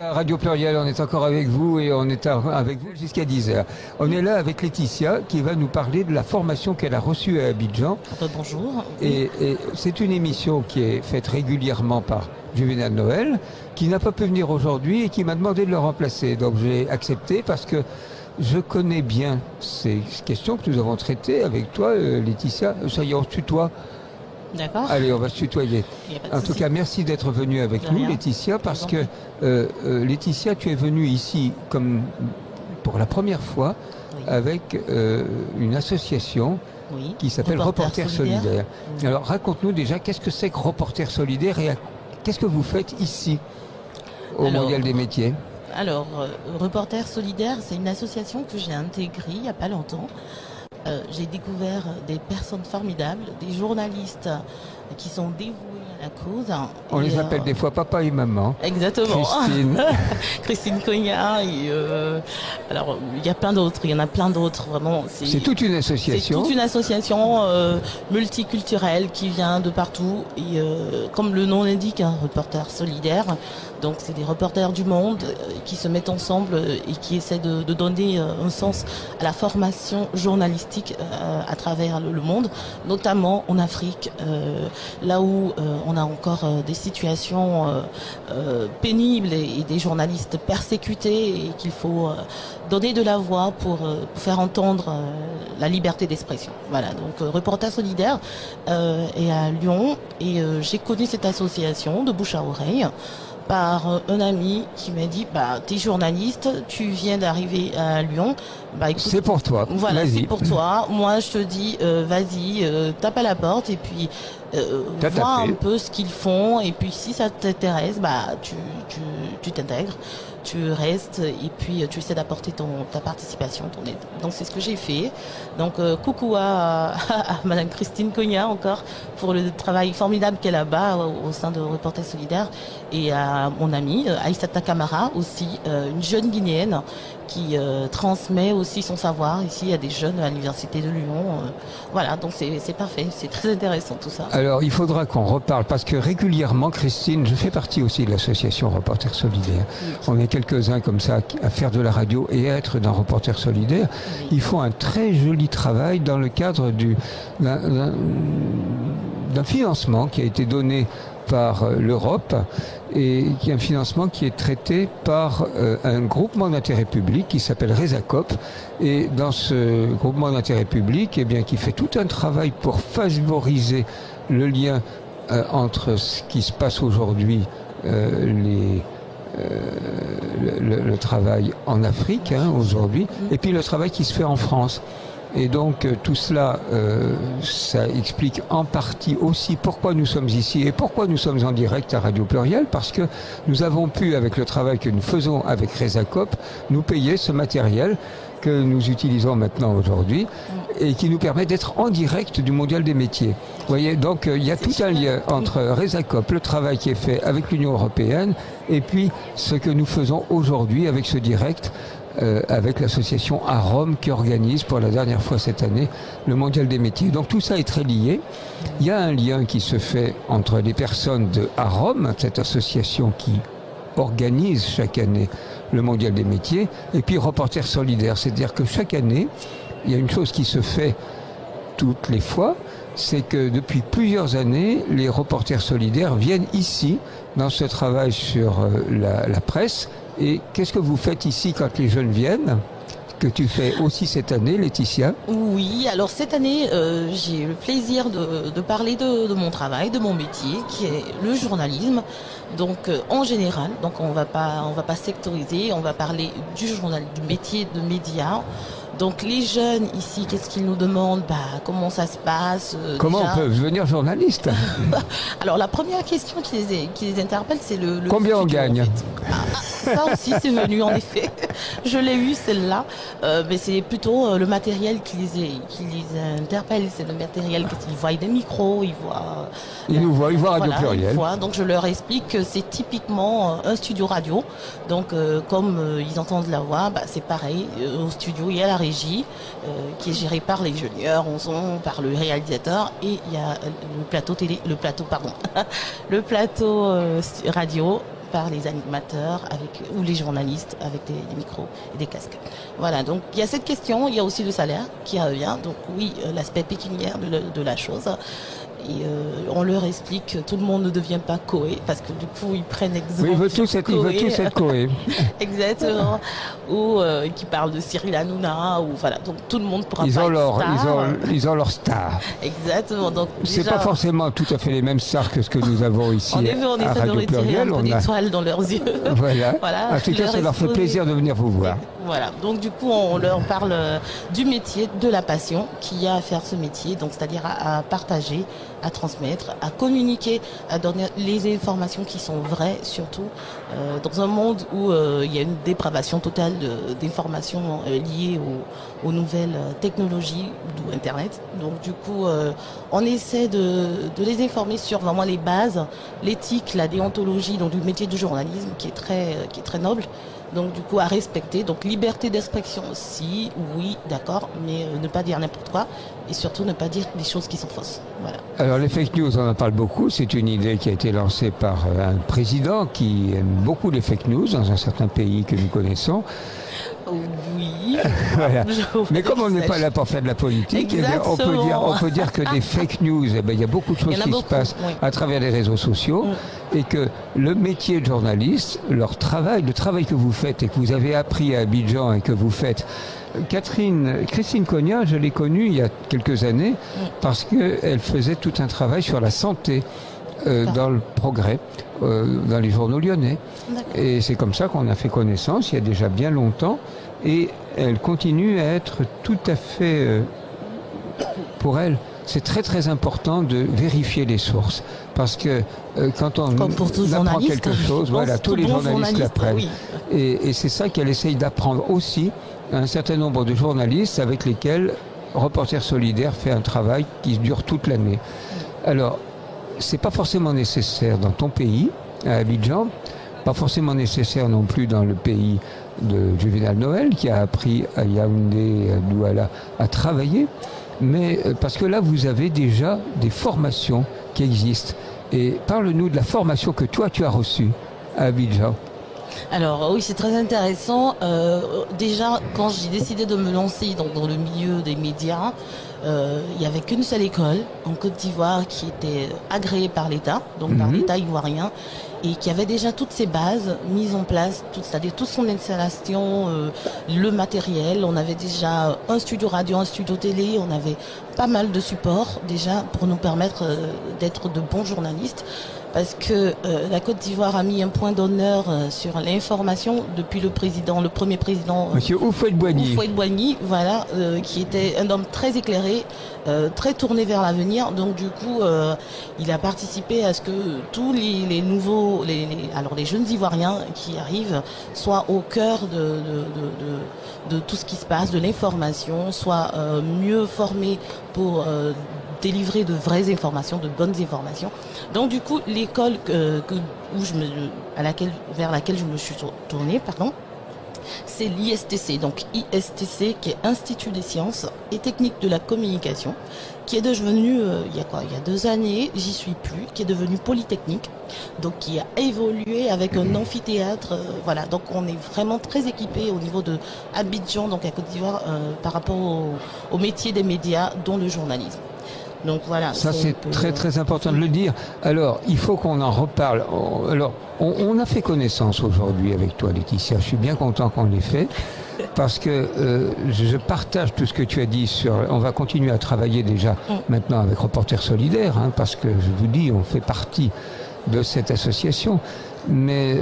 Radio Pluriel, on est encore avec vous et on est avec vous jusqu'à 10h. On est là avec Laetitia qui va nous parler de la formation qu'elle a reçue à Abidjan. Bonjour. Et c'est une émission qui est faite régulièrement par Juvenal Noël, qui n'a pas pu venir aujourd'hui et qui m'a demandé de le remplacer. Donc j'ai accepté parce que je connais bien ces questions que nous avons traitées avec toi, Laetitia. Ça y est, on se tutoie. D'accord. Allez, on va se tutoyer. En tout cas, merci d'être venue avec nous, Laetitia, parce que Laetitia, tu es venue ici comme pour la première fois avec une association qui s'appelle Reporters Solidaires. Alors, raconte-nous déjà, qu'est-ce que c'est que Reporters Solidaires et qu'est-ce que vous faites ici au Mondial des métiers? Alors, Reporters Solidaires, c'est une association que j'ai intégrée il n'y a pas longtemps. J'ai découvert des personnes formidables, des journalistes qui sont dévoués à la cause. On les appelle des fois papa et maman. Exactement. Christine. Christine Cogna. Alors, il y a plein d'autres. Il y en a plein d'autres. Vraiment. C'est toute une association. C'est toute une association multiculturelle qui vient de partout. Et comme le nom l'indique, Reporters Solidaires. Donc, c'est des reporters du monde qui se mettent ensemble et qui essaient de donner un sens à la formation journalistique à travers le monde, notamment en Afrique, là où on a encore des situations pénibles et des journalistes persécutés et qu'il faut donner de la voix pour faire entendre la liberté d'expression. Voilà, donc Reporters Solidaires est à Lyon et j'ai connu cette association de bouche à oreille par un ami qui m'a dit t'es journaliste, tu viens d'arriver à Lyon, écoute, c'est pour toi. Voilà, c'est pour toi. Moi je te dis vas-y, tape à la porte et puis vois un peu ce qu'ils font et puis si ça t'intéresse, tu t'intègres, tu restes et puis tu essaies d'apporter ta participation, ton aide. Donc c'est ce que j'ai fait. Donc coucou à Madame Christine Cogna encore pour le travail formidable qu'elle a là-bas au sein de Reporters Solidaires et à mon amie Aïssata Kamara aussi, une jeune Guinéenne qui transmet aussi son savoir ici à des jeunes à l'université de Lyon. Voilà, donc c'est parfait, c'est très intéressant tout ça. Alors il faudra qu'on reparle parce que régulièrement, Christine, je fais partie aussi de l'association Reporters Solidaires. Oui. On est quelques-uns comme ça à faire de la radio et à être dans Reporters Solidaires. Oui. Ils font un très joli travail dans le cadre d'un financement qui a été donné par l'Europe et qui est un financement qui est traité par un groupement d'intérêt public qui s'appelle Resacop. Et dans ce groupement d'intérêt public, qui fait tout un travail pour favoriser le lien entre ce qui se passe aujourd'hui, le travail en Afrique aujourd'hui, et puis le travail qui se fait en France. Et donc tout cela, ça explique en partie aussi pourquoi nous sommes ici et pourquoi nous sommes en direct à Radio Pluriel, parce que nous avons pu, avec le travail que nous faisons avec Resacop, nous payer ce matériel que nous utilisons maintenant aujourd'hui et qui nous permet d'être en direct du Mondial des métiers. Vous voyez, donc il y a tout un lien entre Resacop, le travail qui est fait avec l'Union européenne, et puis ce que nous faisons aujourd'hui avec ce direct, avec l'association à Rome qui organise pour la dernière fois cette année le Mondial des métiers. Donc tout ça est très lié. Il y a un lien qui se fait entre les personnes de à Rome, cette association qui organise chaque année le Mondial des métiers, et puis Reporters Solidaires. C'est-à-dire que chaque année, il y a une chose qui se fait toutes les fois, c'est que depuis plusieurs années, les Reporters Solidaires viennent ici dans ce travail sur la presse. Et qu'est-ce que vous faites ici quand les jeunes viennent, que tu fais aussi cette année, Laetitia? Oui, alors cette année, j'ai le plaisir de parler de mon travail, de mon métier, qui est le journalisme. Donc en général, donc on va pas sectoriser, on va parler du journal, du métier de médias. Donc les jeunes ici, qu'est-ce qu'ils nous demandent? Comment ça se passe? Comment on peut devenir journaliste? Alors la première question qui les interpelle, c'est le combien studio, on gagne en fait. Ça aussi c'est venu en effet. Je l'ai eu celle-là, mais c'est plutôt le matériel qui les interpelle. C'est le matériel qu'ils voient des micros, ils nous voient Radio Pluriel. Donc je leur explique que c'est typiquement un studio radio. Donc comme ils entendent la voix, c'est pareil. Au studio il y a la régie qui est gérée par l'ingénieur, par le réalisateur, et il y a le plateau radio par les animateurs ou les journalistes avec des micros et des casques. Voilà, donc il y a cette question, il y a aussi le salaire qui revient, donc oui, l'aspect pécuniaire de la chose. Et on leur explique que tout le monde ne devient pas Coé, parce que du coup ils prennent exemple. Oui, ils veulent tous être Coé. Exactement. Ou qui parlent de Cyril Hanouna, ou voilà. Donc tout le monde pourra ils pas ont leur, star. ils ont leur star. Exactement. Donc c'est pas forcément tout à fait les mêmes stars que ce que nous avons ici on à Radio Pluriel. On a des étoiles dans leurs yeux. Voilà. Voilà. En tout cas, ça leur fait plaisir de venir vous voir. Voilà. Donc du coup, on leur parle du métier, de la passion qu'il y a à faire ce métier. Donc c'est-à-dire à partager, à transmettre, à communiquer, à donner les informations qui sont vraies, surtout dans un monde où il y a une dépravation totale d'informations liées aux nouvelles technologies, d'où Internet. Donc du coup, on essaie de les informer sur vraiment les bases, l'éthique, la déontologie, donc du métier du journalisme qui est très noble. Donc du coup à respecter, donc liberté d'expression aussi, oui, d'accord, mais ne pas dire n'importe quoi et surtout ne pas dire des choses qui sont fausses. Voilà. Alors les fake news, on en parle beaucoup, c'est une idée qui a été lancée par un président qui aime beaucoup les fake news dans un certain pays que nous connaissons. Oui. Voilà. Mais comme on n'est pas là pour faire de la politique, eh bien, on peut dire que des fake news, eh bien, il y a beaucoup de choses qui se passent à travers les réseaux sociaux et que le métier de journaliste, le travail que vous faites et que vous avez appris à Abidjan et que vous faites. Christine Cogna, je l'ai connue il y a quelques années parce qu'elle faisait tout un travail sur la santé dans le Progrès, dans les journaux lyonnais. Et c'est comme ça qu'on a fait connaissance il y a déjà bien longtemps. Et elle continue à être tout à fait, pour elle, c'est très très important de vérifier les sources. Parce que quand on apprend quelque chose, voilà, tous les journalistes l'apprennent. Oui. Et c'est ça qu'elle essaye d'apprendre aussi à un certain nombre de journalistes avec lesquels Reporters Solidaires fait un travail qui dure toute l'année. Alors, c'est pas forcément nécessaire dans ton pays, à Abidjan, pas forcément nécessaire non plus dans le pays de Juvénal Noël, qui a appris à Yaoundé, à Douala, à travailler, mais parce que là, vous avez déjà des formations qui existent. Et parle-nous de la formation que toi, tu as reçue à Abidjan. Alors oui, c'est très intéressant. Déjà, quand j'ai décidé de me lancer dans le milieu des médias, il n'y avait qu'une seule école en Côte d'Ivoire qui était agréée par l'État, donc par l'État ivoirien, et qui avait déjà toutes ses bases mises en place, c'est-à-dire toute son installation, le matériel. On avait déjà un studio radio, un studio télé, on avait pas mal de supports déjà pour nous permettre d'être de bons journalistes. Parce que la Côte d'Ivoire a mis un point d'honneur sur l'information depuis le premier président, Monsieur Houphouët-Boigny, voilà, qui était un homme très éclairé, très tourné vers l'avenir. Donc du coup, il a participé à ce que tous les nouveaux, les jeunes Ivoiriens qui arrivent soient au cœur de tout ce qui se passe, de l'information, soient mieux formés pour délivrer de vraies informations, de bonnes informations. Donc du coup, l'école vers laquelle je me suis tournée, c'est l'ISTC. Donc ISTC, qui est Institut des sciences et techniques de la communication, qui est devenu, il y a 2 années, j'y suis plus, qui est devenu Polytechnique, donc qui a évolué avec un amphithéâtre. Voilà, donc on est vraiment très équipé au niveau de Abidjan, donc à Côte d'Ivoire, par rapport au métier des médias, dont le journalisme. Donc voilà. Ça c'est très très important de le dire. Alors il faut qu'on en reparle. Alors on a fait connaissance aujourd'hui avec toi, Laetitia. Je suis bien content qu'on l'ait fait parce que je partage tout ce que tu as dit sur. On va continuer à travailler déjà maintenant avec Reporters Solidaires, parce que je vous dis, on fait partie de cette association. Mais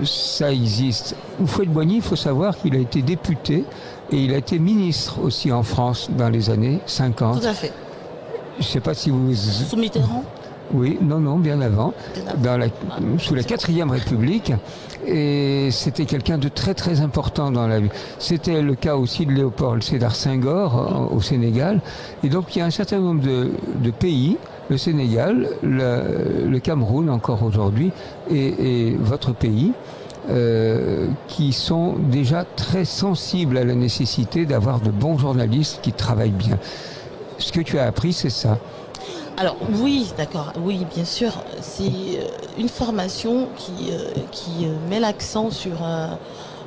ça existe. Houphouët-Boigny, il faut savoir qu'il a été député et il a été ministre aussi en France dans les années 50. Tout à fait. Je ne sais pas si vous... Sous Mitterrand ? Oui, non, bien avant, sous la 4e République. Et c'était quelqu'un de très très important dans la vie. C'était le cas aussi de Léopold Sédar Senghor au Sénégal. Et donc il y a un certain nombre de pays, le Sénégal, le Cameroun encore aujourd'hui, et votre pays, qui sont déjà très sensibles à la nécessité d'avoir de bons journalistes qui travaillent bien. Ce que tu as appris, c'est ça. Alors oui, d'accord, oui, bien sûr. C'est une formation qui met l'accent sur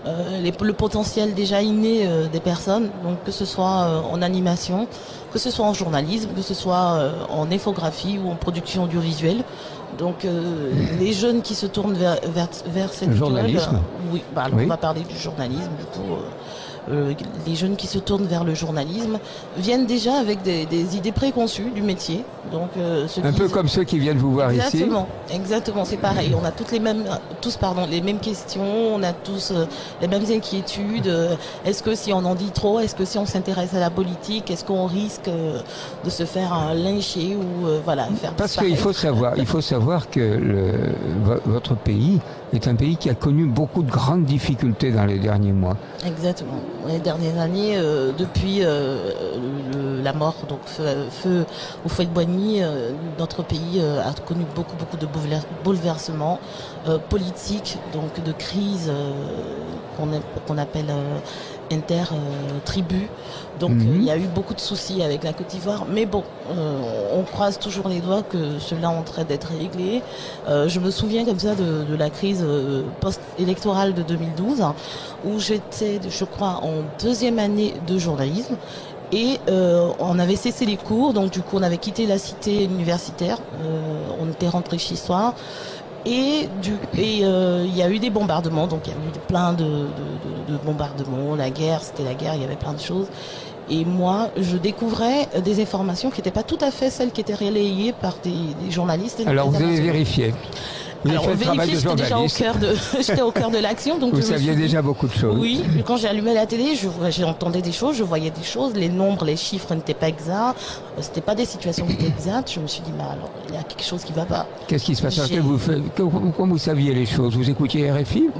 le potentiel déjà inné des personnes, donc que ce soit en animation, que ce soit en journalisme, que ce soit en infographie ou en production audiovisuelle. Donc les jeunes qui se tournent vers cette le journalisme. Oui, alors on va parler du journalisme du coup. Les jeunes qui se tournent vers le journalisme viennent déjà avec des idées préconçues du métier. Donc, un peu comme ceux qui viennent vous voir ici. Exactement, c'est pareil. On a tous les mêmes questions, on a tous les mêmes inquiétudes. Est-ce que si on en dit trop, est-ce que si on s'intéresse à la politique, est-ce qu'on risque de se faire lyncher ou faire Parce qu'il faut savoir que votre pays est un pays qui a connu beaucoup de grandes difficultés dans les derniers mois. Exactement. Les dernières années, depuis la mort, donc feu de Boigny, notre pays a connu beaucoup de bouleversements politiques, donc de crises qu'on appelle inter-tribus. Donc il y a eu beaucoup de soucis avec la Côte d'Ivoire, mais bon, on croise toujours les doigts que cela est en train d'être réglé. Je me souviens comme ça de la crise post-électorale de 2012, où j'étais, je crois, en deuxième année de journalisme. Et on avait cessé les cours, donc du coup on avait quitté la cité universitaire, on était rentré chez soi. Et il y a eu des bombardements, donc il y a eu plein de bombardements, la guerre, c'était la guerre, il y avait plein de choses. Et moi, je découvrais des informations qui n'étaient pas tout à fait celles qui étaient relayées par des journalistes. Alors vous avez vérifié? Alors, vérifier, j'étais déjà j'étais au cœur de l'action. Donc vous saviez déjà beaucoup de choses. Oui, quand j'ai allumé la télé, j'entendais des choses, je voyais des choses, les nombres, les chiffres n'étaient pas exacts, c'était pas des situations qui étaient exactes. Je me suis dit, mais alors, il y a quelque chose qui va pas. Qu'est-ce qui se passe? Comment vous saviez les choses? Vous écoutiez RFI?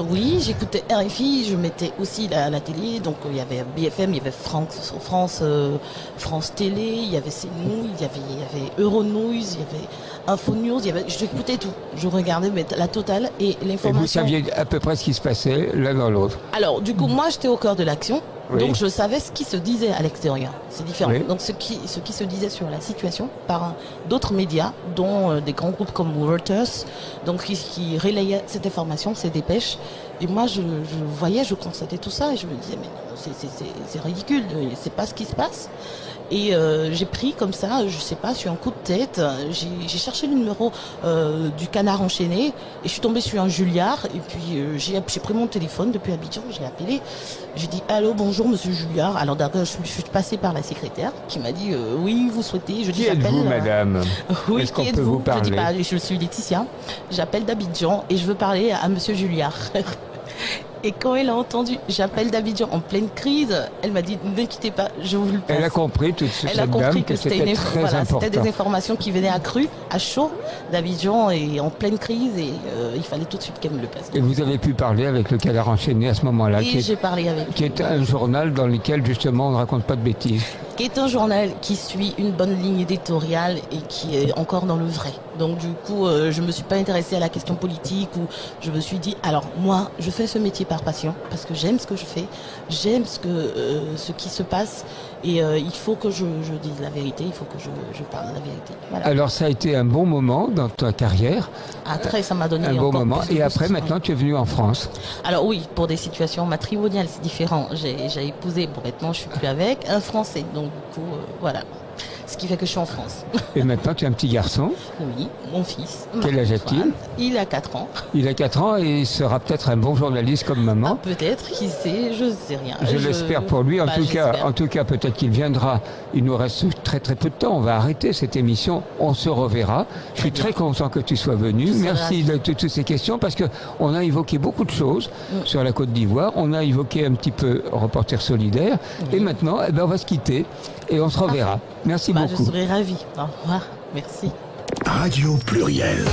Oui, j'écoutais RFI, je mettais aussi la télé, donc il y avait BFM, il y avait France Télé, il y avait CNews, il y avait Euronews, il y avait Infonews, j'écoutais tout. Je regardais la totale et l'information. Et vous saviez à peu près ce qui se passait l'un dans l'autre. Alors, du coup, moi, j'étais au cœur de l'action. Oui. Donc, je savais ce qui se disait à l'extérieur. C'est différent. Oui. Donc, ce qui se disait sur la situation par d'autres médias, dont des grands groupes comme Reuters, donc qui relayaient cette information, ces dépêches. Et moi, je voyais, je constatais tout ça et je me disais, mais non, c'est ridicule, c'est pas ce qui se passe. Et j'ai pris comme ça, je sais pas, sur un coup de tête, j'ai cherché le numéro du Canard enchaîné et je suis tombée sur un Julliard. Et puis j'ai pris mon téléphone depuis Abidjan, j'ai appelé, j'ai dit allô, bonjour monsieur Julliard. Alors d'accord, je suis passée par la secrétaire qui m'a dit oui, vous souhaitez. Je dis, qui êtes-vous, madame? Oui, est-ce qu'on qui peut êtes-vous? vous parler? Je dis je suis Laetitia, j'appelle d'Abidjan et je veux parler à monsieur Julliard. Et quand elle a entendu, j'appelle d'Abidjan en pleine crise, elle m'a dit, ne quittez pas, je vous le passe. Elle a compris, toute cette dame, que c'était très important. C'était des informations qui venaient à chaud d'Abidjan et en pleine crise et il fallait tout de suite qu'elle me le passe. Et vous avez pu parler avec le Canard enchaîné à ce moment-là, j'ai parlé avec qui est un journal dans lequel justement on ne raconte pas de bêtises. Qui est un journal qui suit une bonne ligne éditoriale et qui est encore dans le vrai. Donc du coup, je me suis pas intéressée à la question politique ou je me suis dit, alors moi, je fais ce métier par passion parce que j'aime ce que je fais, j'aime ce qui se passe et il faut que je dise la vérité, il faut que je parle de la vérité. Voilà. Alors ça a été un bon moment dans ta carrière. Après, ça m'a donné un bon moment. Et après, maintenant, tu es venu en France. Alors oui, pour des situations matrimoniales, c'est différent. J'ai épousé, bon maintenant je suis plus avec, un Français. Donc du coup, voilà. Ce qui fait que je suis en France. Et maintenant, tu as un petit garçon? Oui, mon fils. Quel âge a-t-il? Il a 4 ans. Il a 4 ans et il sera peut-être un bon journaliste comme maman. Peut-être, qui sait, je ne sais rien. Je l'espère pour lui. En tout cas, peut-être qu'il viendra. Il nous reste très très peu de temps. On va arrêter cette émission. On se reverra. Je suis très content que tu sois venu. Merci de toutes ces questions parce qu'on a évoqué beaucoup de choses sur la Côte d'Ivoire. On a évoqué un petit peu Reporters solidaires. Et maintenant, on va se quitter et on se reverra. Merci beaucoup. Je serai ravie. Au revoir. Merci. Radio Pluriel.